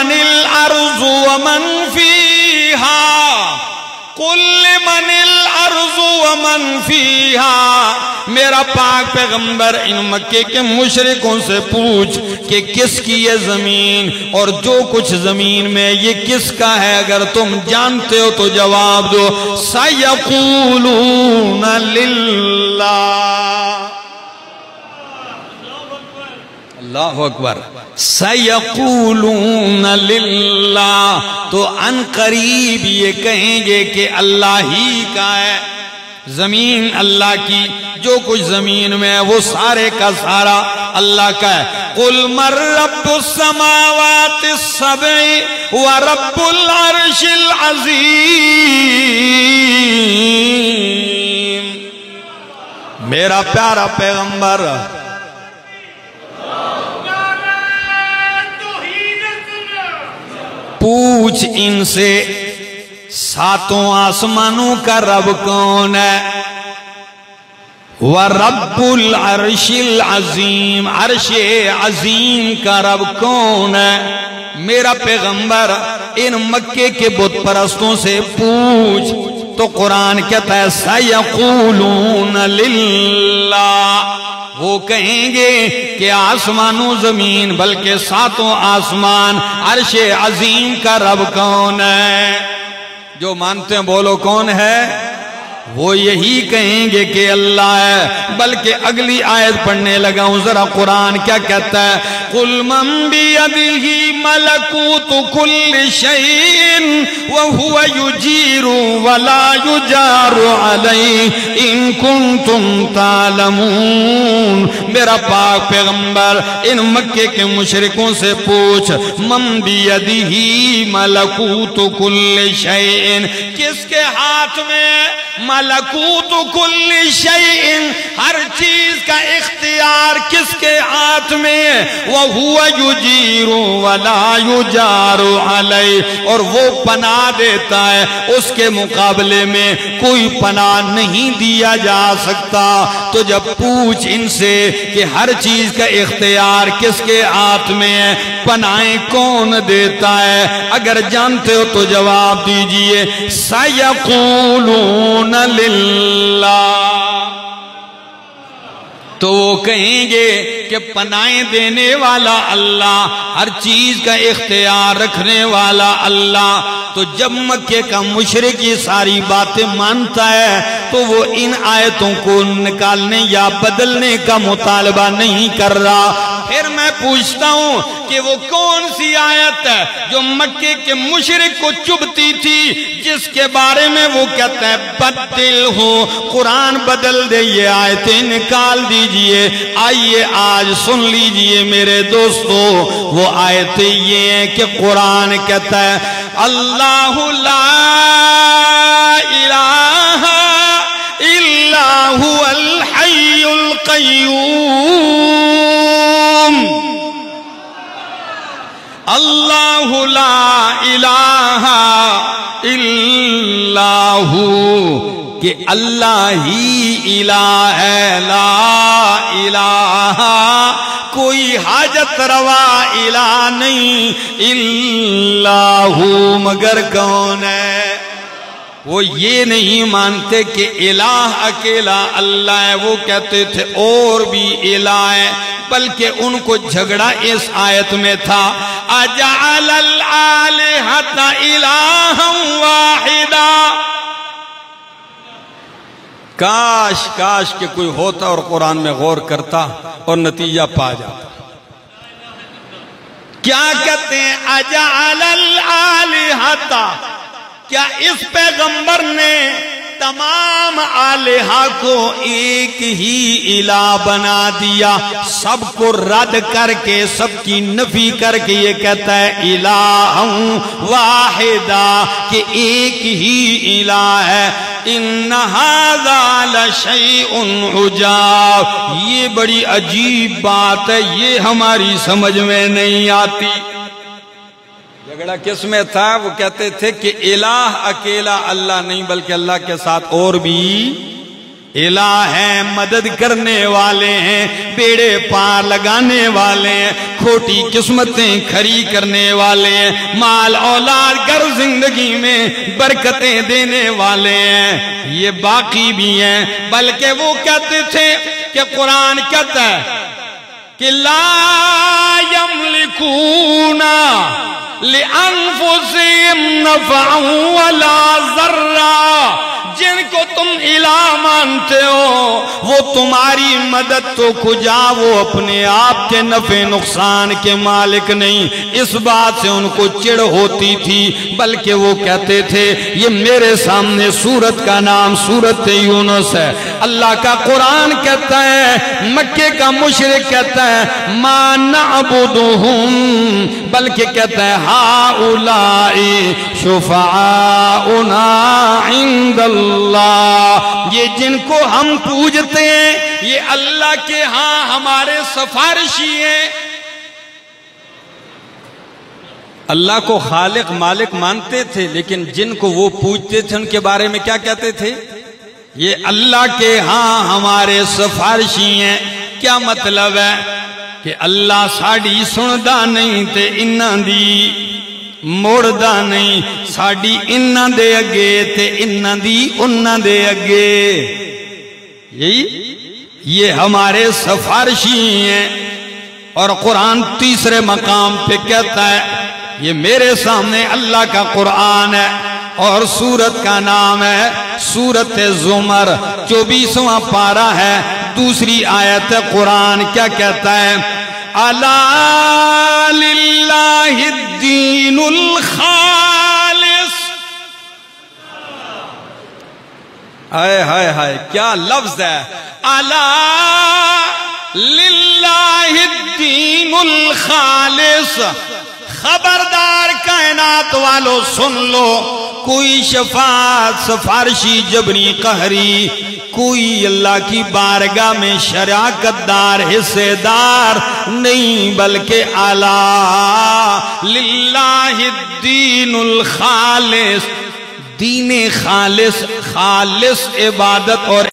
من الارض ومن فیہا قل لمن الارض ومن فیہا، میرا پاک پیغمبر ان مکے کے مشرکوں سے پوچھ کہ کس کی یہ زمین اور جو کچھ زمین میں یہ کس کا ہے، اگر تم جانتے ہو تو جواب دو۔ سَيَقُولُونَ لِلَّهِ، اللہ اکبر، سَيَقُولُونَ لِلَّهِ، تو ان قریب یہ کہیں گے کہ اللہ ہی کا ہے، زمین اللہ کی، جو کچھ زمین میں ہے وہ سارے کا سارا اللہ کا ہے۔ قُلْ مَنْ رَبُّ السَّمَاوَاتِ السَّبْعِ وَرَبُّ الْعَرْشِ الْعَظِيمِ، میرا پیارا پیغمبر پوچھ ان سے ساتوں آسمانوں کا رب کون ہے، وَرَبُّ الْعَرْشِ الْعَظِيمِ، عرش عظیم کا رب کون ہے۔ میرا پیغمبر ان مکے کے بت پرستوں سے پوچھ، تو قرآن کہتا ہے سَيَقُولُونَ لِلَّهِ، وہ کہیں گے کہ آسمانوں زمین بلکہ ساتوں آسمان عرش عظیم کا رب کون ہے؟ جو مانتے ہیں بولو کون ہے؟ وہ یہی کہیں گے کہ اللہ ہے۔ بلکہ اگلی آیت پڑھنے لگا ہوں، ذرا قرآن کیا کہتا ہے؟ قُلْ مَنْ بِيَدِهِ مَلَكُوتُ كُلِّ شَيْءٍ وَهُوَ يُجِيرُ وَلَا يُجَارُ عَلَيْهِ إِن كُنتُمْ تَعْلَمُونَ، میرا پاک پیغمبر ان مکے کے مشرکوں سے پوچھ، مَنْ بِيَدِهِ مَلَكُوتُ كُلِّ شَيْءٍ، کس کے ہاتھ میں ملکوت کل شیء، ہر چیز کا اختیار کس کے ہاتھ میں ہے؟ وَهُوَ يُجِيرُ وَلَا يُجَارُ عَلَيْهِ، اور وہ پناہ دیتا ہے، اس کے مقابلے میں کوئی پناہ نہیں دیا جا سکتا۔ تو جب پوچھ ان سے کہ ہر چیز کا اختیار کس کے ہاتھ میں ہے، پناہیں کون دیتا ہے، اگر جانتے ہو تو جواب دیجئے۔ سَيَقُولُونَ لِلَّهِ، تو وہ کہیں گے کہ پناہیں دینے والا اللہ، ہر چیز کا اختیار رکھنے والا اللہ۔ تو جب مکے کا مشرک یہ ساری باتیں مانتا ہے تو وہ ان آیتوں کو نکالنے یا بدلنے کا مطالبہ نہیں کر رہا۔ پھر میں پوچھتا ہوں کہ وہ کون سی آیت ہے جو مکے کے مشرک کو چبھتی تھی، جس کے بارے میں وہ کہتا ہے بدل ہو، قرآن بدل دے، یہ آیتیں نکال دیجئے۔ آئیے آج سن لیجئے میرے دوستو، وہ آیتیں یہ ہیں کہ قرآن کہتا ہے اللہ لا الہ الا هو الحی القیوم، اللہ لا الہ الا ہو، کہ اللہ ہی الہ ہے، لا الہ کوئی حاجت روا الہ نہیں، الا ہو مگر کون ہے؟ وہ یہ نہیں مانتے کہ الہ اکیلا اللہ ہے، وہ کہتے تھے اور بھی الہ ہے، بلکہ ان کو جھگڑا اس آیت میں تھا اجعل الآلہۃ الہا واحدا، کاش کاش کہ کوئی ہوتا اور قرآن میں غور کرتا اور نتیجہ پا جاتا۔ کیا کہتے ہیں اجعل الآلہۃ، کیا اس پیغمبر نے تمام آلہہ کو ایک ہی الہ بنا دیا؟ سب کو رد کر کے، سب کی نفی کر کے یہ کہتا ہے الہ واحدہ، کہ ایک ہی الہ ہے۔ ان ھذا لشیء عجاب، یہ بڑی عجیب بات ہے، یہ ہماری سمجھ میں نہیں آتی۔ جھگڑا کس میں تھا؟ وہ کہتے تھے کہ الہ اکیلا اللہ نہیں، بلکہ اللہ کے ساتھ اور بھی الہ ہیں، مدد کرنے والے ہیں، بیڑے پار لگانے والے ہیں، کھوٹی قسمتیں کھری کرنے والے ہیں، مال اولاد گھر زندگی میں برکتیں دینے والے ہیں، یہ باقی بھی ہیں۔ بلکہ وہ کہتے تھے کہ قرآن کہتا ہے کہ لا یملکون لِأَنفُسِهِمْ نَفْعًا وَلَا ضَرًّا، جن کو تم الہ مانتے ہو وہ تمہاری مدد تو کجا، وہ اپنے آپ کے نفع نقصان کے مالک نہیں۔ اس بات سے ان کو چڑ ہوتی تھی، بلکہ وہ کہتے تھے، یہ میرے سامنے سورت کا نام سورت یونس ہے، اللہ کا قرآن کہتا ہے، مکے کا مشرک کہتا ہے ما نعبدہم، بلکہ کہتا ہے ہؤلاء شفعاؤنا عند اللہ، یہ جن کو ہم پوجتے ہیں یہ اللہ کے ہاں ہمارے سفارشی ہیں۔ اللہ کو خالق مالک مانتے تھے، لیکن جن کو وہ پوجتے تھے ان کے بارے میں کیا کہتے تھے؟ یہ اللہ کے ہاں ہمارے سفارشی ہیں۔ کیا مطلب ہے؟ کہ اللہ ساڑی سندا نہیں تے انہاں دی موڑدا نہیں، ساڑی انہاں دے اگے تے انہاں دی انہاں دے اگے، یہی یہ ہمارے سفارشی ہیں۔ اور قرآن تیسرے مقام پہ کہتا ہے، یہ میرے سامنے اللہ کا قرآن ہے اور سورت کا نام ہے سورت زمر، 24واں پارہ ہے، دوسری آیت قرآن کیا کہتا ہے؟ الا للہ الدین الخالص، ہائے ہائے ہائے کیا لفظ ہے، الا للہ الدین الخالص، خبردار کائنات والو سن لو، کوئی شفاعت سفارشی جبری قہری، کوئی اللہ کی بارگاہ میں شراکت دار حصے دار نہیں، بلکہ الا للہ الدین الخالص، دین خالص، خالص عبادت اور